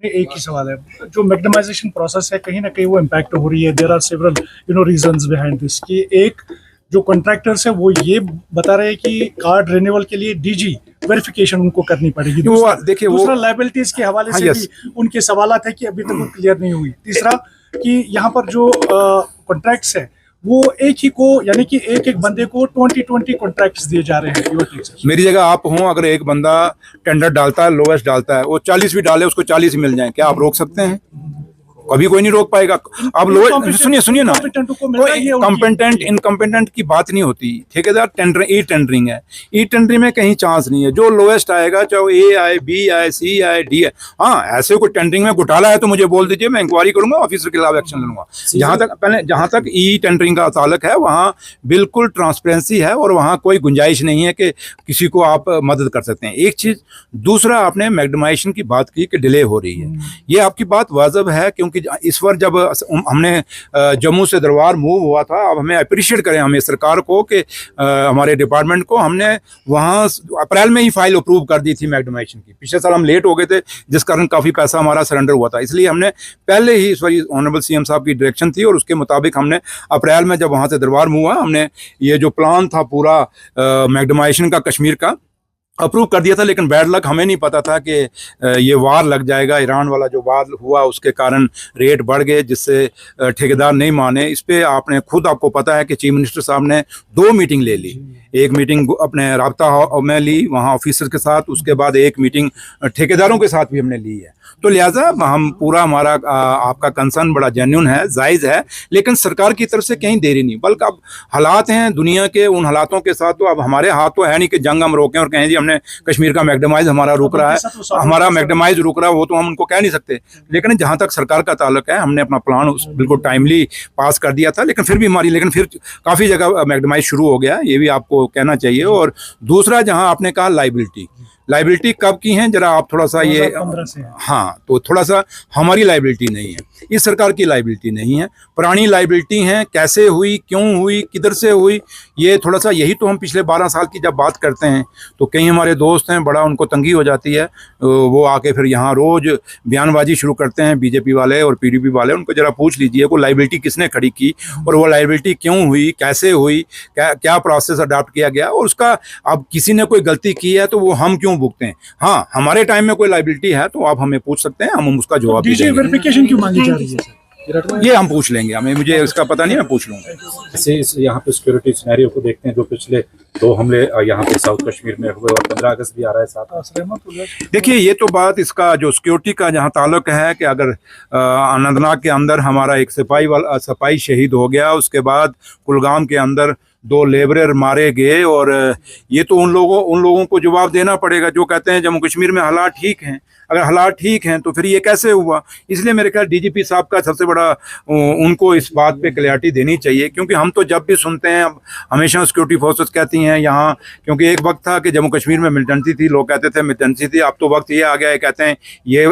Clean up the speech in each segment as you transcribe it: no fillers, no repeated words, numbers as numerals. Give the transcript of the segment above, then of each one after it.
एक ही सवाल है, जो मैग्नेमाइजेशन प्रोसेस है कहीं ना कहीं वो इम्पैक्ट हो रही है। There are several reasons behind this कि एक जो कॉन्ट्रैक्टर्स है वो ये बता रहे हैं कि कार्ड रिन्यूअल के लिए डीजी वेरिफिकेशन उनको करनी पड़ेगी। देखिए दूसरा लायबिलिटीज के हवाले से भी उनके सवालात है कि अभी तक वो क्लियर नहीं हुई। तीसरा कि यहाँ पर जो कॉन्ट्रैक्ट्स है वो एक ही को यानी कि एक बंदे को 20 कॉन्ट्रैक्ट्स दिए जा रहे हैं। मेरी जगह आप हों, अगर एक बंदा टेंडर डालता है, लोवेस्ट डालता है, वो 40 भी डाले, उसको 40 ही मिल जाए, क्या आप रोक सकते हैं? कभी कोई नहीं रोक पाएगा। अब लोग सुनिए ना, कॉम्पिटेंट इनकम्पिटेंट की बात नहीं होती। ठेकेदार टेंडर ई टेंडरिंग है, ई टेंडरिंग में कहीं चांस नहीं है। जो लोएस्ट आएगा, चाहे ए आए, बी आए, सी आए, डी आए। हाँ, ऐसे कोई टेंडरिंग में घोटाला है तो मुझे बोल दीजिए, मैं इंक्वायरी करूंगा, ऑफिसर के खिलाफ एक्शन लूंगा। जहां तक ई टेंडरिंग का ताल्लुक है, वहाँ बिल्कुल ट्रांसपेरेंसी है और वहाँ कोई गुंजाइश नहीं है कि किसी को आप मदद कर सकते हैं। एक चीज। दूसरा, आपने मैग्नेमाइजेशन की बात की कि डिले हो रही है, ये आपकी बात वाजिब है, क्योंकि इस बार जब हमने जम्मू से दरबार मूव हुआ था, अब हमें अप्रिशिएट करें हमें सरकार को कि हमारे डिपार्टमेंट को, हमने वहाँ अप्रैल में ही फाइल अप्रूव कर दी थी मैग्नेमाइजेशन की। पिछले साल हम लेट हो गए थे, जिस कारण काफ़ी पैसा हमारा सरेंडर हुआ था। इसलिए हमने पहले ही, इस बार ऑनरेबल सीएम साहब की डायरेक्शन थी और उसके मुताबिक हमने अप्रैल में जब वहाँ से दरबार मूव हुआ, हमने ये जो प्लान था पूरा मैग्नेमाइजेशन का कश्मीर का अप्रूव कर दिया था। लेकिन बैड लक, हमें नहीं पता था कि ये वार लग जाएगा। ईरान वाला जो वार हुआ उसके कारण रेट बढ़ गए, जिससे ठेकेदार नहीं माने। इस पे आपको पता है कि चीफ मिनिस्टर साहब ने 2 मीटिंग ले ली। एक मीटिंग अपने राब्ता में ली वहाँ ऑफिसर के साथ, उसके बाद एक मीटिंग ठेकेदारों के साथ भी हमने ली है। तो लिहाजा हम पूरा हमारा आपका कंसर्न बड़ा जेन्युइन है, जायज़ है, लेकिन सरकार की तरफ से कहीं देरी नहीं। बल्कि अब हालात हैं दुनिया के, उन हालातों के साथ तो अब हमारे हाथ तो है नहीं कि जंग हम रोकें और कहें जी हमने कश्मीर का मैग्नेमाइज हमारा रुक रहा है, हमारा मैग्नेमाइज रुक रहा है, वो तो हम उनको कह नहीं सकते। लेकिन जहाँ तक सरकार का ताल्लुक है, हमने अपना प्लान बिल्कुल टाइमली पास कर दिया था, लेकिन फिर काफ़ी जगह मैग्नेमाइज शुरू हो गया, ये भी आपको कहना चाहिए। और दूसरा, जहाँ आपने कहा लाइबिलिटी कब की हैं, जरा आप थोड़ा सा ये, हाँ, तो थोड़ा सा हमारी लाइबिलिटी नहीं है, इस सरकार की लाइबिलिटी नहीं है, पुरानी लाइबिलिटी हैं। कैसे हुई, क्यों हुई, किधर से हुई, ये थोड़ा सा, यही तो हम पिछले 12 साल की जब बात करते हैं तो कई हमारे दोस्त हैं, बड़ा उनको तंगी हो जाती है, वो आके फिर यहाँ रोज़ बयानबाजी शुरू करते हैं बीजेपी वाले और पीडीपी वाले। उनको जरा पूछ लीजिए वो लाइबिलिटी किसने खड़ी की और वो लाइबिलिटी क्यों हुई, कैसे हुई, क्या प्रोसेस अडॉप्ट किया गया, और उसका अब किसी ने कोई गलती की है तो वो हम क्यों भुगते हैं। हाँ, हमारे टाइम में कोई लाइबिलिटी है तो आप हमें पूछ सकते हैं, हम उसका जवाब देंगे। वेरिफिकेशन क्यों मांगी जा रही है सर? ये हम पूछ लेंगे, मुझे इसका पता नहीं, मैं पूछ लूंगा। जैसे यहाँ पे सिक्योरिटी सिनेरियो को देखते हैं, जो पिछले 2 हमले यहाँ पे साउथ कश्मीर में हुए और 15 अगस्त भी आ रहा है साथ। देखिए, ये तो बात इसका जो सिक्योरिटी का जहाँ ताल्लुक है कि अगर अनंतनाग के अंदर हमारा एक सिपाही शहीद हो गया, उसके बाद कुलगाम के अंदर 2 लेबरर मारे गए, और ये तो उन लोगों को जवाब देना पड़ेगा जो कहते हैं जम्मू कश्मीर में हालात ठीक हैं। अगर हालात ठीक हैं तो फिर ये कैसे हुआ? इसलिए मेरे ख्याल डीजीपी साहब का सबसे बड़ा, उनको इस बात पे क्लैरिटी देनी चाहिए, क्योंकि हम तो जब भी सुनते हैं अब हमेशा सिक्योरिटी फोर्सेस कहती हैं यहाँ, क्योंकि एक वक्त था कि जम्मू कश्मीर में मिलिटेंसी थी, लोग कहते थे मिलिटेंसी थी, अब तो वक्त ये आ गया है, कहते हैं ये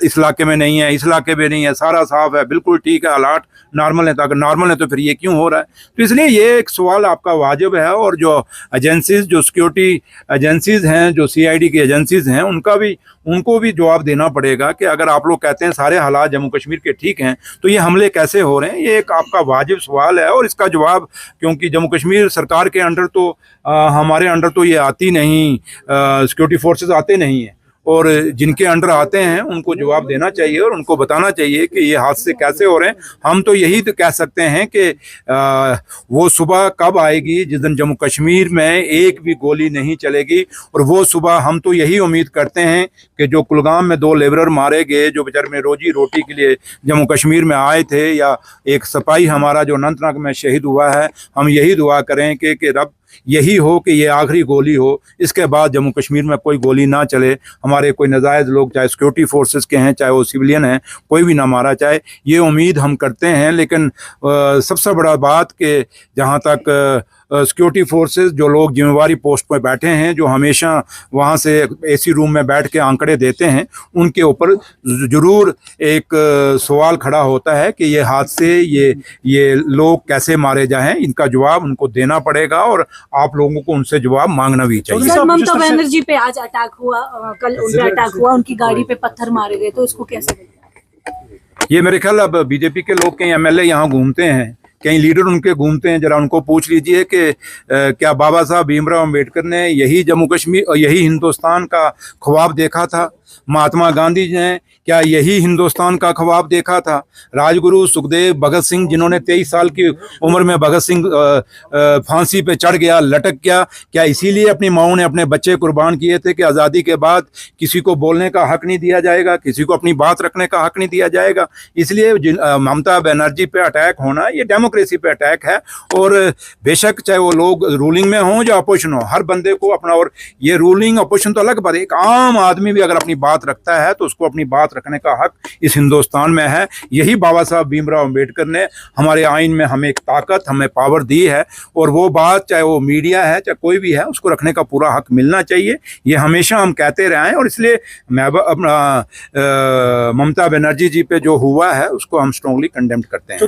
इस इलाके में नहीं है, इस इलाके में नहीं है, सारा साफ है, बिल्कुल ठीक है, हालात नॉर्मल है। तो अगर नॉर्मल है तो फिर ये क्यों हो रहा है? तो इसलिए ये एक सवाल आपका वाजिब है, और जो एजेंसीज, जो सिक्योरिटी एजेंसीज हैं, जो CID की एजेंसीज हैं, उनको भी जवाब देना पड़ेगा कि अगर आप लोग कहते हैं सारे हालात जम्मू कश्मीर के ठीक हैं तो ये हमले कैसे हो रहे हैं। ये एक आपका वाजिब सवाल है, और इसका जवाब, क्योंकि जम्मू कश्मीर सरकार के अंडर तो हमारे अंडर तो ये आती नहीं, सिक्योरिटी फोर्सेस आते नहीं हैं, और जिनके अंडर आते हैं उनको जवाब देना चाहिए और उनको बताना चाहिए कि ये हादसे कैसे हो रहे हैं। हम तो यही तो कह सकते हैं कि वो सुबह कब आएगी जिस दिन जम्मू कश्मीर में एक भी गोली नहीं चलेगी, और वो सुबह हम तो यही उम्मीद करते हैं कि जो कुलगाम में 2 लेबरर मारे गए, जो बेचारे में रोजी रोटी के लिए जम्मू कश्मीर में आए थे, या एक सिपाही हमारा जो अनंतनाग में शहीद हुआ है, हम यही दुआ करें कि रब यही हो कि ये आखिरी गोली हो, इसके बाद जम्मू कश्मीर में कोई गोली ना चले, हमारे कोई नाजायज़ लोग, चाहे सिक्योरिटी फोर्सेस के हैं, चाहे वो सिविलियन हैं, कोई भी ना मारा जाए, ये उम्मीद हम करते हैं। लेकिन सबसे बड़ा बात कि जहाँ तक सिक्योरिटी फोर्सेस, जो लोग जिम्मेवारी पोस्ट पर बैठे हैं, जो हमेशा वहाँ से एसी रूम में बैठ के आंकड़े देते हैं, उनके ऊपर जरूर एक सवाल खड़ा होता है कि ये हादसे, ये लोग कैसे मारे जाएं। इनका जवाब उनको देना पड़ेगा और आप लोगों को उनसे जवाब मांगना भी चाहिए। सर, ममता बनर्जी पे आज अटैक हुआ, कल उन पे अटैक हुआ, उनकी गाड़ी पे पत्थर मारे गए, तो इसको कैसे देखते हैं? ये मेरे ख्याल अब बीजेपी के लोग कई एमएलए यहाँ घूमते हैं, कई लीडर उनके घूमते हैं, जरा उनको पूछ लीजिए कि क्या बाबा साहब भीमराव अंबेडकर ने यही जम्मू कश्मीर और यही हिंदुस्तान का ख्वाब देखा था? महात्मा गांधी जी ने क्या यही हिंदुस्तान का ख्वाब देखा था? राजगुरु सुखदेव, भगत सिंह, जिन्होंने 23 साल की उम्र में भगत सिंह फांसी पे चढ़ गया, लटक गया, क्या इसीलिए अपनी माओ ने अपने बच्चे कुर्बान किए थे कि आज़ादी के बाद किसी को बोलने का हक नहीं दिया जाएगा, किसी को अपनी बात रखने का हक नहीं दिया जाएगा? इसलिए ममता बनर्जी पे अटैक होना ये डेमोक्रेसी पे अटैक है। और बेशक चाहे वो लोग रूलिंग में हों या अपोजिशन हो, हर बंदे को अपना, और ये रूलिंग अपोजिशन तो अलग बात है, एक आम आदमी भी अगर अपनी बात रखता है तो उसको अपनी बात रखने का हक इस हिंदुस्तान में है। यही बाबा साहब भीमराव अंबेडकर ने हमारे आइन में हमें एक ताकत, हमें पावर दी है, और वो बात चाहे वो मीडिया है चाहे कोई भी है, उसको रखने का पूरा हक मिलना चाहिए। ये हमेशा हम कहते रहे हैं, और इसलिए मैं अपना ममता बनर्जी जी पे जो हुआ है उसको हम स्ट्रांगली कंडेम करते हैं।